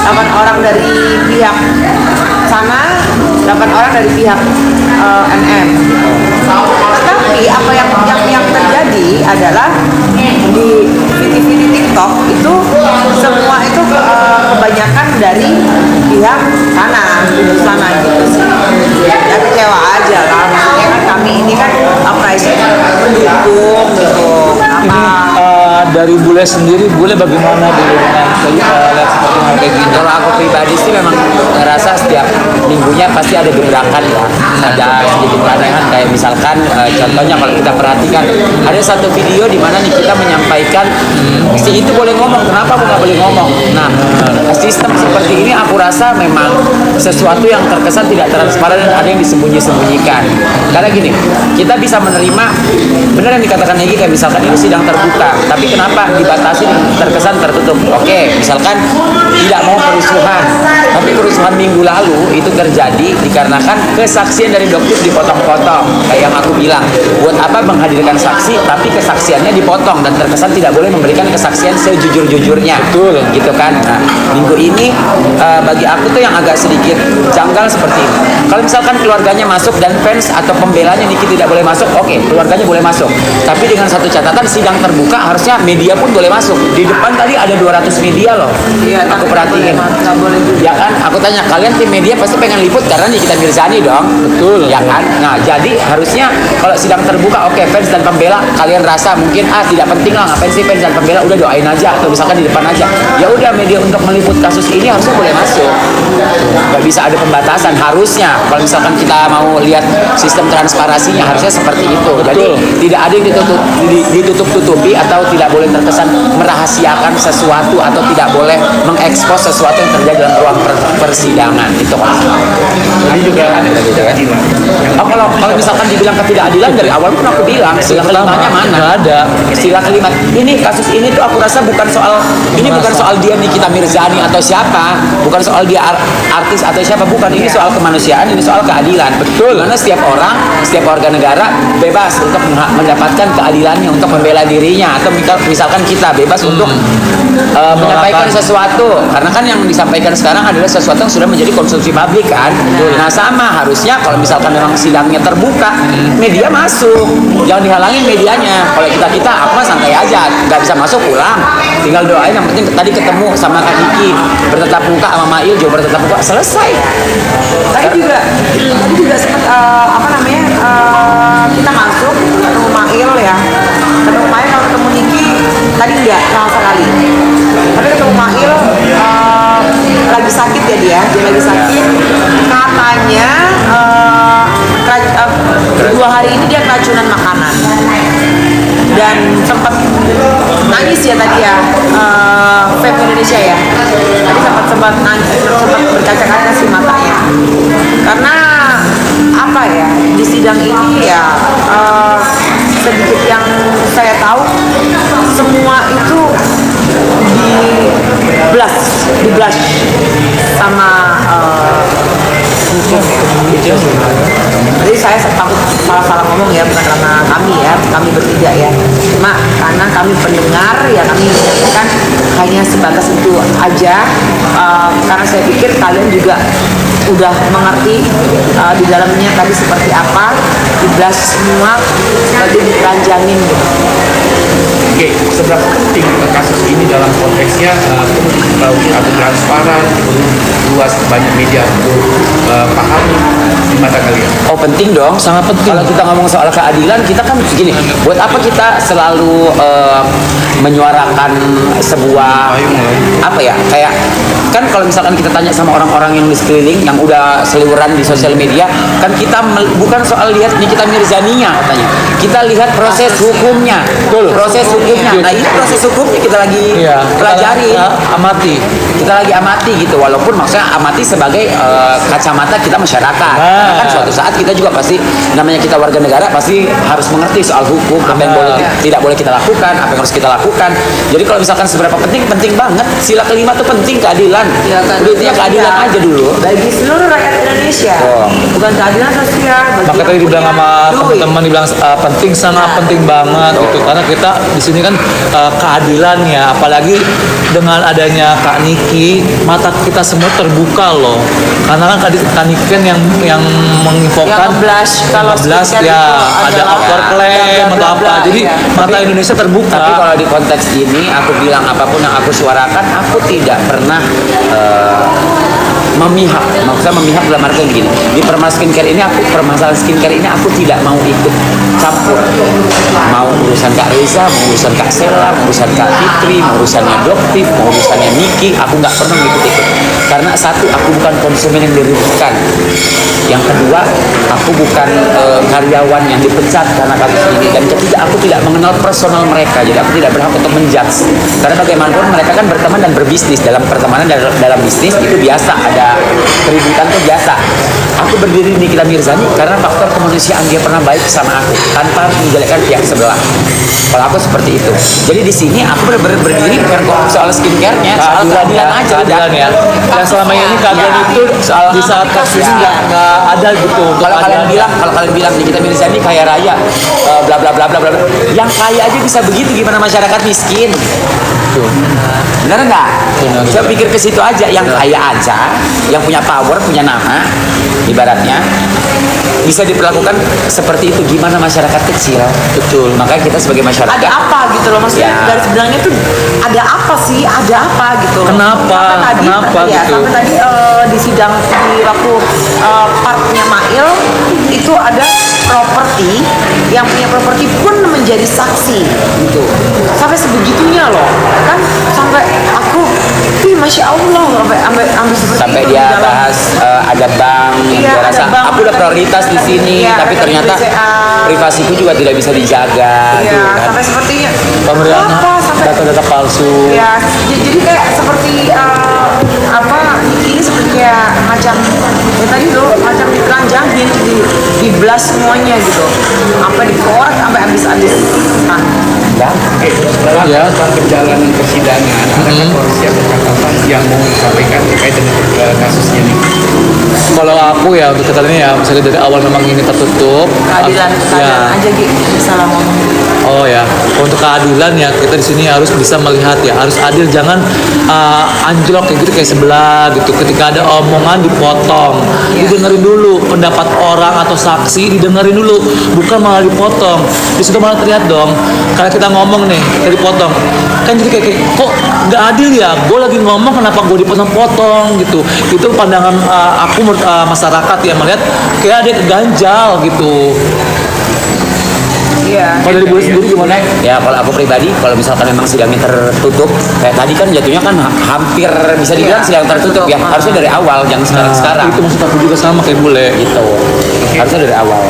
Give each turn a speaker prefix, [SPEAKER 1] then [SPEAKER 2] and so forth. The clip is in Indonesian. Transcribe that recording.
[SPEAKER 1] 8 orang dari pihak sana, 8 orang dari pihak NM. Tetapi apa yang terjadi adalah di video-video TikTok itu semua itu kebanyakan dari pihak sana gitu sih. Ya kecewa aja lah, maksudnya kan kami ini kan mendukung gitu.
[SPEAKER 2] Dari Bule sendiri, Bule bagaimana dulu dengan lihat seperti hal kayak gini?
[SPEAKER 3] Kalau aku pribadi sih memang ngerasa setiap minggunya pasti ada gebrakan ya, ada sedikit keanehan kayak misalkan contohnya kalau kita perhatikan ada satu video di mana nih kita menyampaikan si itu boleh ngomong, kenapa bukan boleh ngomong. Nah, sistem seperti ini aku rasa memang sesuatu yang terkesan tidak transparan dan ada yang disembunyi-sembunyikan. Karena gini, kita bisa menerima benar yang dikatakan Egy kayak misalkan ini sidang terbuka, tapi kenapa dibatasi terkesan tertutup? Oke, misalkan tidak mau kerusuhan, tapi kerusuhan minggu lalu itu terjadi dikarenakan kesaksian dari dokter dipotong-potong. Kayak yang aku bilang, buat apa menghadirkan saksi tapi kesaksiannya dipotong dan terkesan tidak boleh memberikan kesaksian sejujur-jujurnya.
[SPEAKER 2] Betul,
[SPEAKER 3] gitu kan. Nah, minggu ini bagi aku tuh yang agak sedikit janggal seperti ini. Kalau misalkan keluarganya masuk dan fans atau pembelanya Niki tidak boleh masuk, oke, keluarganya boleh masuk. Tapi dengan satu catatan, sidang terbuka harusnya media pun boleh masuk. Di depan tadi ada 200 media loh.
[SPEAKER 1] Iya,
[SPEAKER 3] aku perhatiin.
[SPEAKER 1] Nggak boleh juga.
[SPEAKER 3] Ya kan, aku tanya kalian tim media pasti pengen liput karena Nikita Mirzani dong.
[SPEAKER 2] Betul.
[SPEAKER 3] Ya kan. Nah, jadi harusnya kalau sidang terbuka, oke, fans dan pembela kalian rasa mungkin tidak penting lah, ngapain sih fans dan pembela, udah doain aja atau misalkan di depan aja. Ya udah, media untuk meliput kasus ini harusnya boleh masuk. Gak bisa ada pembatasan harusnya. Kalau misalkan kita mau lihat sistem transparansinya harusnya seperti itu. Jadi tidak ada yang ditutup-tutupi atau tidak boleh terkesan merahasiakan sesuatu atau tidak boleh mengekspos sesuatu yang terjadi dalam ruang persidangan. Itu kan.
[SPEAKER 2] Jadi juga ada
[SPEAKER 3] gitu kan. Kalau misalkan dibilang ketidakadilan dari awal pun aku bilang sila kelimanya mana?
[SPEAKER 2] Nggak ada.
[SPEAKER 3] Sila kelima. Ini kasus ini tuh aku rasa bukan soal dia Nikita Mirzani atau siapa, bukan soal dia artis atau siapa, bukan. Ini soal kemanusiaan, ini soal keadilan.
[SPEAKER 2] Betul.
[SPEAKER 3] Karena setiap orang, setiap warga negara bebas untuk mendapatkan keadilannya untuk membela dirinya atau misalkan kita bebas untuk menyampaikan sesuatu. Karena kan yang disampaikan sekarang adalah sesuatu yang sudah menjadi konsumsi publik kan. Nah, sama harusnya kalau misalkan memang sidangnya terbuka, media masuk, jangan dihalangin medianya. Kalau kita aku mah santai aja, nggak bisa masuk pulang, tinggal doain. Yang penting tadi ketemu sama Kak Niki, bertetap muka sama Mail juga bertetap muka, selesai.
[SPEAKER 1] Tadi juga sempat kita masuk ketemu Mail ya, ketemu Mail, kalau ketemu Niki tadi enggak sama sekali. Tapi ketemu Mail lagi sakit ya, dia lagi sakit, katanya 2 hari ini dia keracunan makanan dan sempat nangis ya tadi ya, Feb Indonesia ya, tadi sempat nangis, sempat berkaca-kaca sih matanya, karena apa ya, di sidang ini ya sedikit yang saya tahu semua itu di blush sama jadi saya takut salah ngomong ya, bukan karena kami bertiga ya, cuma karena kami pendengar ya, kami menyampaikan hanya sebatas itu aja, karena saya pikir kalian juga udah mengerti di dalamnya tadi seperti apa, di blast semua seperti diteranjangin gitu.
[SPEAKER 4] Oke, seberapa penting kasus ini dalam konteksnya atau transparan, luas banyak media untuk pahami di mata kalian?
[SPEAKER 3] Oh, penting dong, sangat penting. Kalau kita ngomong soal keadilan, kita kan gini, buat apa kita selalu menyuarakan sebuah apa ya, kayak kan kalau misalkan kita tanya sama orang-orang yang di sekeliling yang udah seliweran di sosial media, kan kita bukan soal lihat Nikita Mirzaninya katanya, kita lihat proses hukumnya. Proses hukumnya. Nah, ini proses hukumnya kita lagi pelajari, kita lagi amati gitu, walaupun maksudnya amati sebagai kacamata kita masyarakat. Karena kan suatu saat kita juga pasti, namanya kita warga negara, pasti harus mengerti soal hukum, apa yang boleh tidak boleh kita lakukan, apa yang harus kita lakukan. Jadi kalau misalkan seberapa penting banget, sila kelima tuh penting, keadilan. Ya, kan, intinya keadilan aja dulu
[SPEAKER 1] bagi seluruh rakyat Indonesia. Bukan keadilan sosial.
[SPEAKER 2] Maka tadi dibilang sama teman-teman, dibilang penting, sangat penting banget gitu, karena kita di sini kan keadilan ya, apalagi dengan adanya Kak Niki, mata kita semua terbuka loh. Karena kan Kak Niki kan yang menginfokan
[SPEAKER 1] Yang nge-blush kalau
[SPEAKER 2] nge-blush
[SPEAKER 1] skincare
[SPEAKER 2] ya,
[SPEAKER 1] itu
[SPEAKER 2] ada
[SPEAKER 1] adalah
[SPEAKER 2] upper claim
[SPEAKER 1] bla, bla,
[SPEAKER 2] atau
[SPEAKER 1] bla,
[SPEAKER 2] apa.
[SPEAKER 1] bla,
[SPEAKER 2] Jadi
[SPEAKER 1] iya.
[SPEAKER 2] mata Indonesia terbuka.
[SPEAKER 3] Tapi kalau di konteks ini aku bilang apapun yang aku suarakan, aku tidak pernah memihak. Maksudnya memihak dalam artian gini, di permasalahan skincare ini aku tidak mau ikut campur. Mau urusan Kak Reza, mau urusan Kak Sela, mau urusan Kak Fitri, mau urusannya Doktif, mau urusannya Niki, aku nggak pernah ikut-ikut. Karena satu, aku bukan konsumen yang dirugikan. Yang kedua, aku bukan karyawan yang dipecat karena kasus ini. Dan ketiga, aku tidak mengenal personal mereka, jadi aku tidak berhak untuk menjudge. Karena bagaimanapun mereka kan berteman dan berbisnis. Dalam pertemanan dan dalam bisnis itu biasa, ada keributan itu biasa. Aku berdiri di Nikita Mirzani karena faktor kemanusiaan, dia pernah baik sama aku tanpa harus menjelekkan pihak sebelah. Kalau aku seperti itu. Jadi di sini aku benar-benar berdiri bukan kok soal skincare-nya, soal keadilan aja.
[SPEAKER 2] Keadilan ya. Yang selama ini keadilan
[SPEAKER 3] Ya,
[SPEAKER 2] itu
[SPEAKER 3] soal
[SPEAKER 2] di saat kasus ini nggak ada gitu. untuk
[SPEAKER 3] kalau kalian
[SPEAKER 2] keadilan.
[SPEAKER 3] bilang Nikita Mirzani kaya raya, bla bla bla bla bla, yang kaya aja bisa begitu, gimana masyarakat miskin? Bener nggak?
[SPEAKER 2] Benar.
[SPEAKER 3] Saya pikir ke situ aja, yang kaya aja, yang punya power, punya nama, ibaratnya bisa diperlakukan seperti itu. Gimana masyarakat kecil?
[SPEAKER 2] Betul.
[SPEAKER 3] Makanya kita sebagai masyarakat,
[SPEAKER 1] Ada apa gitu loh, maksudnya
[SPEAKER 3] Ya.
[SPEAKER 1] garis bilangnya tuh ada apa sih, ada apa gitu loh.
[SPEAKER 2] Kenapa?
[SPEAKER 1] Sampai tadi,
[SPEAKER 2] Kenapa
[SPEAKER 1] ya,
[SPEAKER 2] gitu?
[SPEAKER 1] sampai tadi di sidang di waktu partnya Mail itu ada properti, yang punya properti pun menjadi saksi gitu. Sampai sebegitunya loh, kan sampai aku, masya Allah, sampai seperti
[SPEAKER 3] sampai
[SPEAKER 1] itu
[SPEAKER 3] dia
[SPEAKER 1] di dalam-
[SPEAKER 3] bahas ada bank yang
[SPEAKER 1] Iya,
[SPEAKER 3] dia
[SPEAKER 1] ada
[SPEAKER 3] rasa
[SPEAKER 1] bank.
[SPEAKER 3] aku udah prioritas di sini,
[SPEAKER 1] Iya,
[SPEAKER 3] tapi
[SPEAKER 1] ada
[SPEAKER 3] ternyata
[SPEAKER 1] BCA.
[SPEAKER 3] privasiku juga tidak bisa dijaga.
[SPEAKER 1] Iya,
[SPEAKER 3] gitu kan.
[SPEAKER 1] sampai sepertinya
[SPEAKER 2] Pemberian
[SPEAKER 1] apa sampai
[SPEAKER 2] data-data palsu.
[SPEAKER 1] ya, jadi kayak seperti apa, ini seperti kayak macam ya tadi loh, macam dikeranjangin, di blast semuanya gitu, sampai dikorek sampai habis-habis. Nah,
[SPEAKER 3] Ya.
[SPEAKER 4] Oke, setelah
[SPEAKER 2] Ya.
[SPEAKER 4] perjalanan persidangan, adakah porsi atau catatan yang mau disampaikan terkait dengan kasusnya nih?
[SPEAKER 2] Kalau aku ya untuk catatannya ya, misalnya dari awal memang ini tertutup.
[SPEAKER 1] keadilan
[SPEAKER 2] Ya.
[SPEAKER 1] aja gitu, salah ngomong.
[SPEAKER 2] Oh ya, untuk keadilan ya kita di sini harus bisa melihat ya, harus adil, jangan anjlok kayak gitu kayak sebelah gitu. Ketika ada omongan dipotong, didengerin dulu pendapat orang atau saksi, didengerin dulu, bukan malah dipotong. Di situ malah terlihat dong, karena kita ngomong nih, kita dipotong, kan jadi kayak kok nggak adil ya? Gue lagi ngomong kenapa gue dipotong-potong gitu? Itu pandangan aku menurut masyarakat yang melihat kayak ada yang keganjal gitu.
[SPEAKER 1] Iya.
[SPEAKER 2] Kalau dari gue sendiri gimana?
[SPEAKER 3] Ya kalau aku pribadi, kalau misalkan memang sidangnya tertutup, kayak tadi kan jatuhnya kan hampir bisa dibilang
[SPEAKER 1] Iya,
[SPEAKER 3] sidang tertutup ya. Harusnya dari awal, jangan sekarang-sekarang.
[SPEAKER 2] Itu maksud aku juga sama kayak bule.
[SPEAKER 3] Gitu. Harusnya dari awal.